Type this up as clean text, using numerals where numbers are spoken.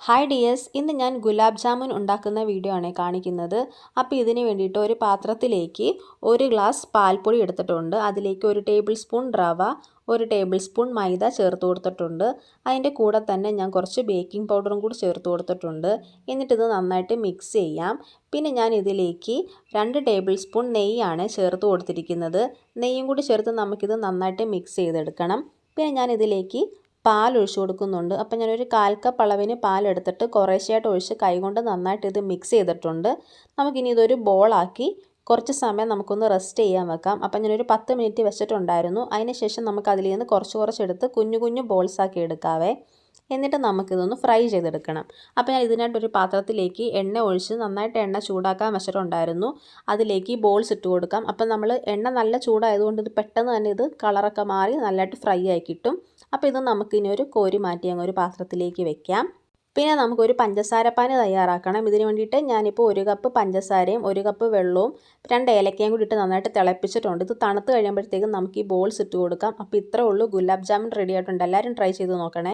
Hi dears, ഇന്ന് ഞാൻ ഗുലാബ് ജാമുൻ ഉണ്ടാക്കുന്ന വീഡിയോ ആണ് കാണിക്കുന്നത്. അപ്പോൾ ഇതിന് വേണ്ടിയിട്ട് ഒരു പാത്രത്തിലേക്ക് 1 ഗ്ലാസ് പാൽപ്പൊടി എടുത്തിട്ടുണ്ട്. അതിലേക്ക് 1 ടേബിൾ സ്പൂൺ റവ, 1 ടേബിൾ സ്പൂൺ മൈദ ചേർത്ത് കൊടുത്തിട്ടുണ്ട്. അതിൻ്റെ കൂടെ തന്നെ ഞാൻ കുറച്ച് ബേക്കിംഗ് പൗഡറും കൂടി ചേർത്ത് കൊടുത്തിട്ടുണ്ട്. എന്നിട്ടിത് നന്നായിട്ട് മിക്സ് ചെയ്യാം. പിന്നെ ഞാൻ ഇതിലേക്ക് 2 ടേബിൾ സ്പൂൺ നെയ്യാണ് ചേർത്ത് കൊടുത്തിരിക്കുന്നത്. നെയ്യും കൂടി ചേർത്ത് നമുക്കിത് നന്നായിട്ട് മിക്സ് ചെയ്തെടുക്കണം. പിന്നെ ഞാൻ ഇതിലേക്ക് പാൽ ഒഴിച്ച് കൊടുക്കുന്നുണ്ട്. അപ്പോൾ ഞാനൊരു 1/4 കപ്പ് അളവിന് പാലെടുത്തിട്ട് കുറേശ്ശെയായിട്ട് ഒഴിച്ച് കൈകൊണ്ട് നന്നായിട്ട് ഇത് മിക്സ് ചെയ്തിട്ടുണ്ട്. നമുക്കിനി ഇതൊരു ബോളാക്കി കുറച്ച് സമയം നമുക്കൊന്ന് റെസ്റ്റ് ചെയ്യാൻ വെക്കാം. അപ്പോൾ ഞാനൊരു 10 മിനിറ്റ് വെച്ചിട്ടുണ്ടായിരുന്നു. അതിന് ശേഷം നമുക്ക് അതിൽ നിന്ന് കുറച്ചെടുത്ത് കുഞ്ഞു കുഞ്ഞു ബോൾസാക്കി എടുക്കാവേ. എന്നിട്ട് നമുക്കിതൊന്ന് ഫ്രൈ ചെയ്തെടുക്കണം. അപ്പോൾ ഞാൻ ഇതിനായിട്ടൊരു പാത്രത്തിലേക്ക് എണ്ണ ഒഴിച്ച് നന്നായിട്ട് എണ്ണ ചൂടാക്കാൻ വെച്ചിട്ടുണ്ടായിരുന്നു. അതിലേക്ക് ബോൾസ് ഇട്ട് കൊടുക്കാം. അപ്പം നമ്മൾ എണ്ണ നല്ല ചൂടായതുകൊണ്ട് ഇത് പെട്ടെന്ന് തന്നെ ഇത് കളറൊക്കെ മാറി നല്ലതായിട്ട് ഫ്രൈ ആയി കിട്ടും. അപ്പോൾ ഇത് നമുക്കിനി ഒരു കോരി മാറ്റി അങ്ങ് ഒരു പാത്രത്തിലേക്ക് വെക്കാം. പിന്നെ നമുക്കൊരു പഞ്ചസാരപ്പാനി തയ്യാറാക്കണം. ഇതിന് വേണ്ടിയിട്ട് ഞാനിപ്പോൾ 1 കപ്പ് പഞ്ചസാരയും 1 കപ്പ് വെള്ളവും 2 ഏലക്കയും കൂടി ഇട്ട് നന്നായിട്ട് തിളപ്പിച്ചിട്ടുണ്ട്. ഇത് തണുത്ത് കഴിയുമ്പോഴത്തേക്കും നമുക്ക് ഈ ബോൾസ് ഇട്ട് കൊടുക്കാം. അപ്പോൾ ഇത്രേ ഉള്ളൂ, ഗുലാബ് ജാമുൻ റെഡി ആയിട്ടുണ്ട്. എല്ലാവരും ട്രൈ ചെയ്ത് നോക്കണേ.